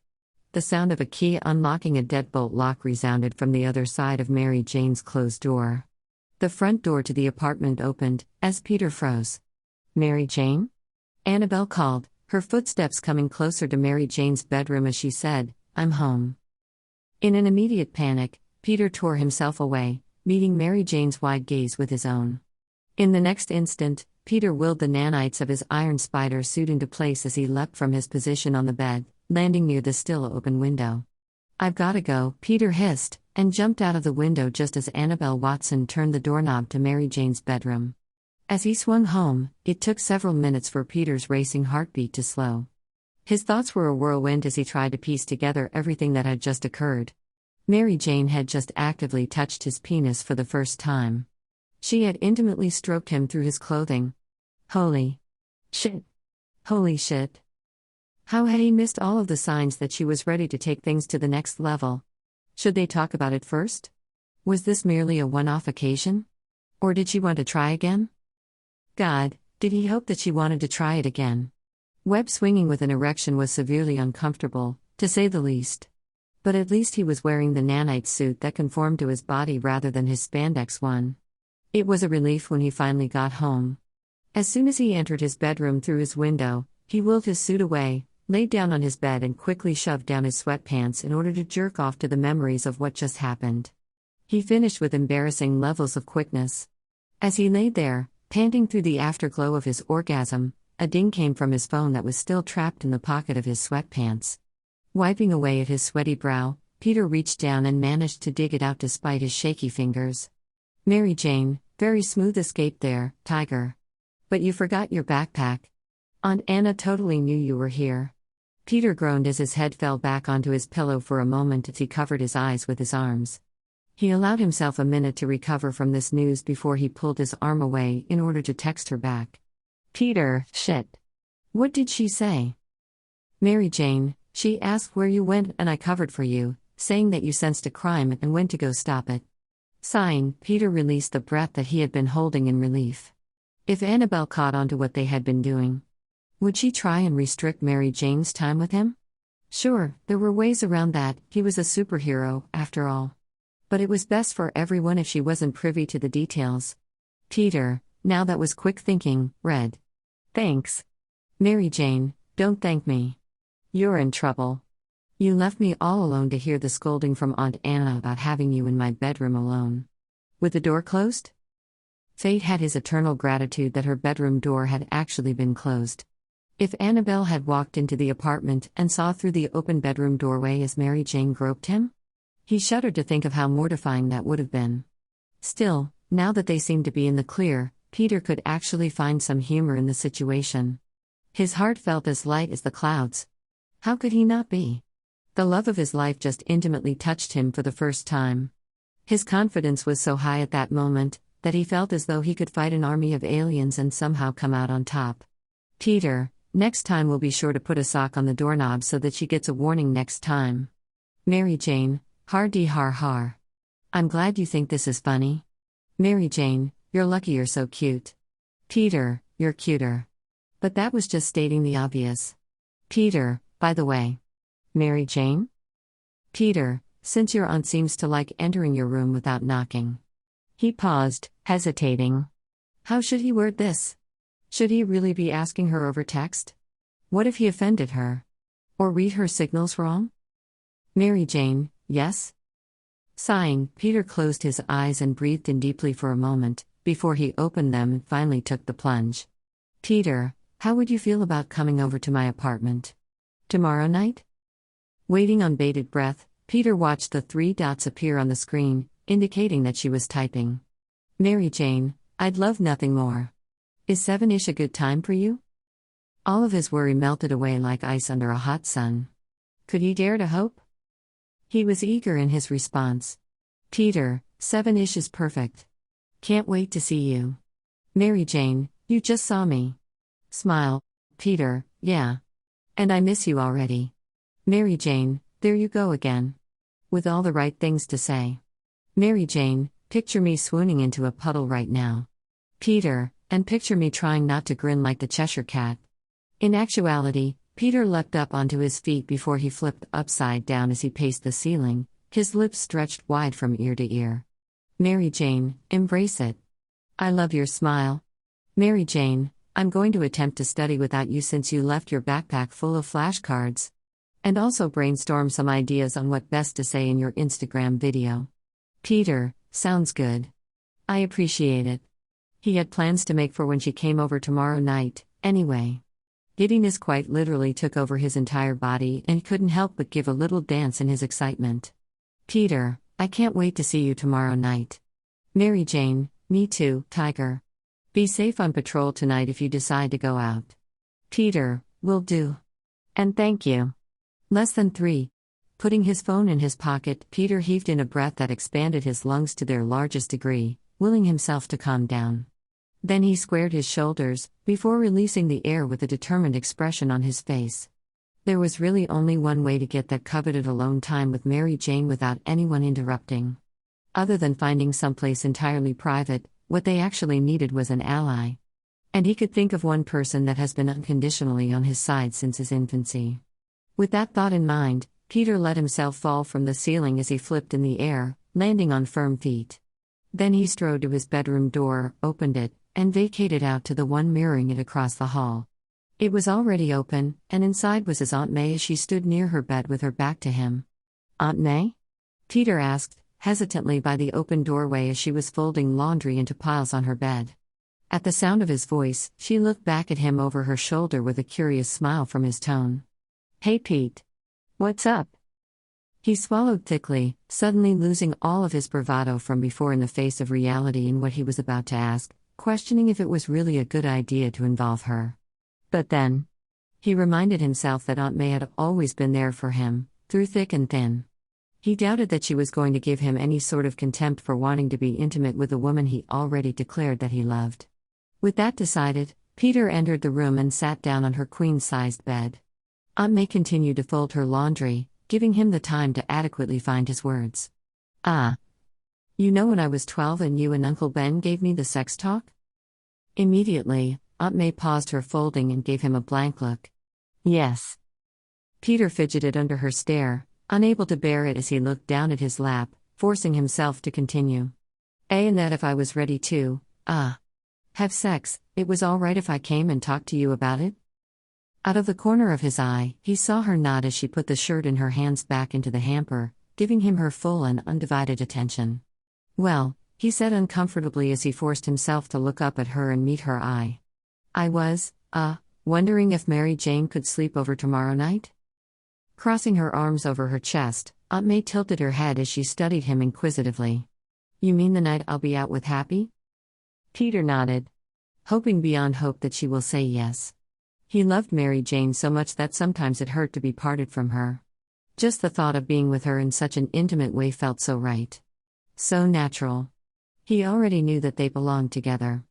The sound of a key unlocking a deadbolt lock resounded from the other side of Mary Jane's closed door. The front door to the apartment opened, as Peter froze. "Mary Jane?" Annabelle called, her footsteps coming closer to Mary Jane's bedroom as she said, "I'm home." In an immediate panic, Peter tore himself away, meeting Mary Jane's wide gaze with his own. In the next instant, Peter willed the nanites of his iron spider suit into place as he leapt from his position on the bed, landing near the still open window. "I've gotta go," Peter hissed, and jumped out of the window just as Annabelle Watson turned the doorknob to Mary Jane's bedroom. As he swung home, it took several minutes for Peter's racing heartbeat to slow. His thoughts were a whirlwind as he tried to piece together everything that had just occurred. Mary Jane had just actively touched his penis for the first time. She had intimately stroked him through his clothing. Holy shit. Holy shit. How had he missed all of the signs that she was ready to take things to the next level? Should they talk about it first? Was this merely a one-off occasion? Or did she want to try again? God, did he hope that she wanted to try it again? Web swinging with an erection was severely uncomfortable, to say the least. But at least he was wearing the nanite suit that conformed to his body rather than his spandex one. It was a relief when he finally got home. As soon as he entered his bedroom through his window, he willed his suit away, laid down on his bed and quickly shoved down his sweatpants in order to jerk off to the memories of what just happened. He finished with embarrassing levels of quickness. As he lay there, panting through the afterglow of his orgasm, a ding came from his phone that was still trapped in the pocket of his sweatpants. Wiping away at his sweaty brow, Peter reached down and managed to dig it out despite his shaky fingers. "Mary Jane, very smooth escape there, tiger. But you forgot your backpack. Aunt Anna totally knew you were here." Peter groaned as his head fell back onto his pillow for a moment as he covered his eyes with his arms. He allowed himself a minute to recover from this news before he pulled his arm away in order to text her back. "Peter, shit. What did she say?" "Mary Jane, she asked where you went and I covered for you, saying that you sensed a crime and went to go stop it." Sighing, Peter released the breath that he had been holding in relief. If Annabelle caught on to what they had been doing, would she try and restrict Mary Jane's time with him? Sure, there were ways around that, he was a superhero, after all. But it was best for everyone if she wasn't privy to the details. Peter, now that was quick thinking, read. "Thanks. Mary Jane, don't thank me. You're in trouble. You left me all alone to hear the scolding from Aunt Anna about having you in my bedroom alone. With the door closed?" Fate had his eternal gratitude that her bedroom door had actually been closed. If Annabelle had walked into the apartment and saw through the open bedroom doorway as Mary Jane groped him? He shuddered to think of how mortifying that would have been. Still, now that they seemed to be in the clear, Peter could actually find some humor in the situation. His heart felt as light as the clouds. How could he not be? The love of his life just intimately touched him for the first time. His confidence was so high at that moment, that he felt as though he could fight an army of aliens and somehow come out on top. "Peter, next time we'll be sure to put a sock on the doorknob so that she gets a warning next time." Mary Jane, har. "I'm glad you think this is funny." Mary Jane, "You're lucky you're so cute." Peter, "You're cuter." But that was just stating the obvious. Peter, "By the way." Mary Jane? Peter, "Since your aunt seems to like entering your room without knocking." He paused, hesitating. How should he word this? Should he really be asking her over text? What if he offended her? Or read her signals wrong? Mary Jane, "Yes?" Sighing, Peter closed his eyes and breathed in deeply for a moment, before he opened them and finally took the plunge. "Peter, how would you feel about coming over to my apartment? Tomorrow night?" Waiting on bated breath, Peter watched the 3 dots appear on the screen, indicating that she was typing. "Mary Jane, I'd love nothing more. Is 7-ish a good time for you? All of his worry melted away like ice under a hot sun. Could he dare to hope? He was eager in his response. Peter, 7-ish is perfect. Can't wait to see you. Mary Jane, you just saw me. Smile. Peter, yeah. And I miss you already. Mary Jane, there you go again. With all the right things to say. Mary Jane, picture me swooning into a puddle right now. Peter, and picture me trying not to grin like the Cheshire Cat. In actuality, Peter leapt up onto his feet before he flipped upside down as he paced the ceiling, his lips stretched wide from ear to ear. Mary Jane, embrace it. I love your smile. Mary Jane, I'm going to attempt to study without you since you left your backpack full of flashcards. And also brainstorm some ideas on what best to say in your Instagram video. Peter, sounds good. I appreciate it. He had plans to make for when she came over tomorrow night, anyway. Giddiness quite literally took over his entire body and he couldn't help but give a little dance in his excitement. Peter, I can't wait to see you tomorrow night. Mary Jane, me too, Tiger. Be safe on patrol tonight if you decide to go out. Peter, will do. And thank you. Less than 3. Putting his phone in his pocket, Peter heaved in a breath that expanded his lungs to their largest degree, willing himself to calm down. Then he squared his shoulders, before releasing the air with a determined expression on his face. There was really only one way to get that coveted alone time with Mary Jane without anyone interrupting. Other than finding someplace entirely private, what they actually needed was an ally. And he could think of one person that has been unconditionally on his side since his infancy. With that thought in mind, Peter let himself fall from the ceiling as he flipped in the air, landing on firm feet. Then he strode to his bedroom door, opened it, and vacated out to the one mirroring it across the hall. It was already open, and inside was his Aunt May as she stood near her bed with her back to him. Aunt May? Peter asked, hesitantly by the open doorway as she was folding laundry into piles on her bed. At the sound of his voice, she looked back at him over her shoulder with a curious smile from his tone. Hey Pete. What's up? He swallowed thickly, suddenly losing all of his bravado from before in the face of reality in what he was about to ask, questioning if it was really a good idea to involve her. But then, he reminded himself that Aunt May had always been there for him, through thick and thin. He doubted that she was going to give him any sort of contempt for wanting to be intimate with a woman he already declared that he loved. With that decided, Peter entered the room and sat down on her queen-sized bed. Aunt May continued to fold her laundry, giving him the time to adequately find his words. You know when I was 12 and you and Uncle Ben gave me the sex talk? Immediately, Aunt May paused her folding and gave him a blank look. Yes. Peter fidgeted under her stare, unable to bear it as he looked down at his lap, forcing himself to continue. And that if I was ready to, have sex, it was all right if I came and talked to you about it? Out of the corner of his eye, he saw her nod as she put the shirt in her hands back into the hamper, giving him her full and undivided attention. Well, he said uncomfortably as he forced himself to look up at her and meet her eye. I was, wondering if Mary Jane could sleep over tomorrow night? Crossing her arms over her chest, Aunt May tilted her head as she studied him inquisitively. You mean the night I'll be out with Happy? Peter nodded, hoping beyond hope that she will say yes. He loved Mary Jane so much that sometimes it hurt to be parted from her. Just the thought of being with her in such an intimate way felt so right. So natural. He already knew that they belonged together.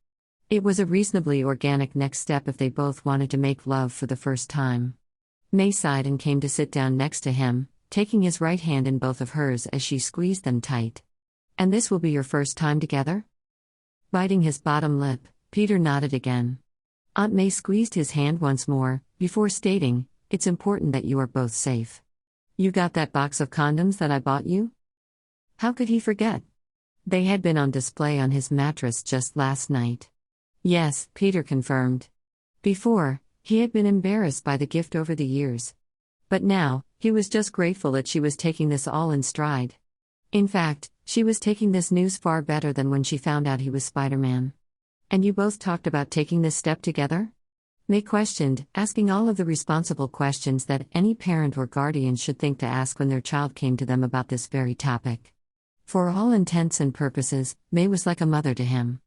It was a reasonably organic next step if they both wanted to make love for the first time. May sighed and came to sit down next to him, taking his right hand in both of hers as she squeezed them tight. And this will be your first time together? Biting his bottom lip, Peter nodded again. Aunt May squeezed his hand once more, before stating, It's important that you are both safe. You got that box of condoms that I bought you? How could he forget? They had been on display on his mattress just last night. Yes, Peter confirmed. Before, he had been embarrassed by the gift over the years. But now, he was just grateful that she was taking this all in stride. In fact, she was taking this news far better than when she found out he was Spider-Man. And you both talked about taking this step together? May questioned, asking all of the responsible questions that any parent or guardian should think to ask when their child came to them about this very topic. For all intents and purposes, May was like a mother to him.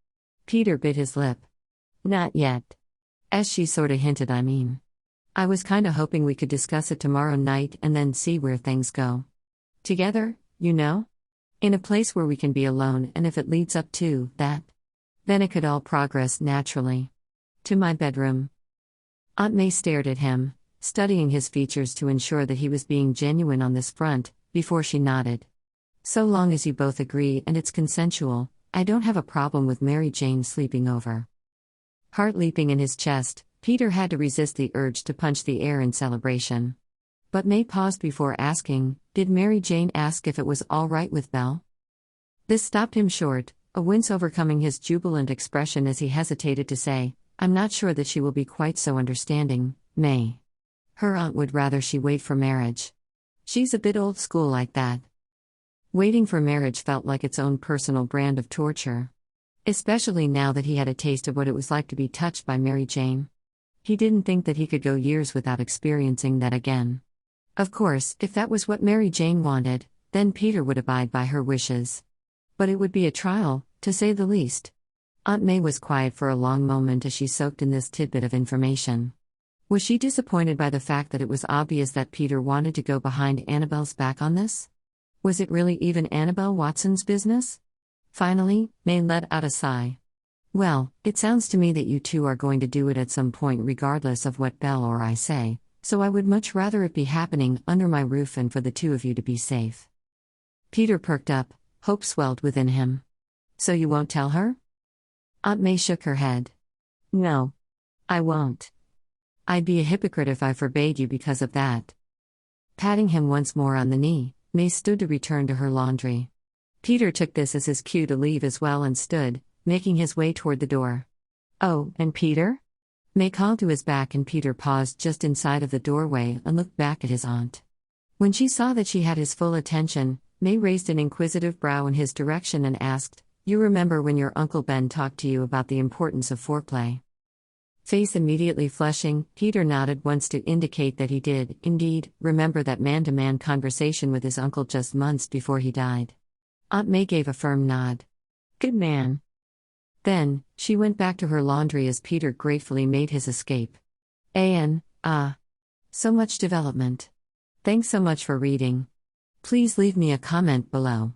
Peter bit his lip. Not yet. As she sorta hinted, I mean. I was kinda hoping we could discuss it tomorrow night and then see where things go. Together, you know? In a place where we can be alone, and if it leads up to that, then it could all progress naturally. To my bedroom. Aunt May stared at him, studying his features to ensure that he was being genuine on this front, before she nodded. So long as you both agree and it's consensual, I don't have a problem with Mary Jane sleeping over. Heart leaping in his chest, Peter had to resist the urge to punch the air in celebration. But May paused before asking, did Mary Jane ask if it was all right with Belle? This stopped him short, a wince overcoming his jubilant expression as he hesitated to say, I'm not sure that she will be quite so understanding, May. Her aunt would rather she wait for marriage. She's a bit old school like that. Waiting for marriage felt like its own personal brand of torture. Especially now that he had a taste of what it was like to be touched by Mary Jane. He didn't think that he could go years without experiencing that again. Of course, if that was what Mary Jane wanted, then Peter would abide by her wishes. But it would be a trial, to say the least. Aunt May was quiet for a long moment as she soaked in this tidbit of information. Was she disappointed by the fact that it was obvious that Peter wanted to go behind Annabelle's back on this? Was it really even Annabelle Watson's business? Finally, May let out a sigh. Well, it sounds to me that you two are going to do it at some point regardless of what Belle or I say, so I would much rather it be happening under my roof and for the two of you to be safe. Peter perked up, hope swelled within him. So you won't tell her? Aunt May shook her head. No. I won't. I'd be a hypocrite if I forbade you because of that. Patting him once more on the knee, May stood to return to her laundry. Peter took this as his cue to leave as well and stood, making his way toward the door. Oh, and Peter? May called to his back and Peter paused just inside of the doorway and looked back at his aunt. When she saw that she had his full attention, May raised an inquisitive brow in his direction and asked, You remember when your Uncle Ben talked to you about the importance of foreplay? Face immediately flushing, Peter nodded once to indicate that he did, indeed, remember that man-to-man conversation with his uncle just months before he died. Aunt May gave a firm nod. Good man. Then, she went back to her laundry as Peter gratefully made his escape. So much development. Thanks so much for reading. Please leave me a comment below.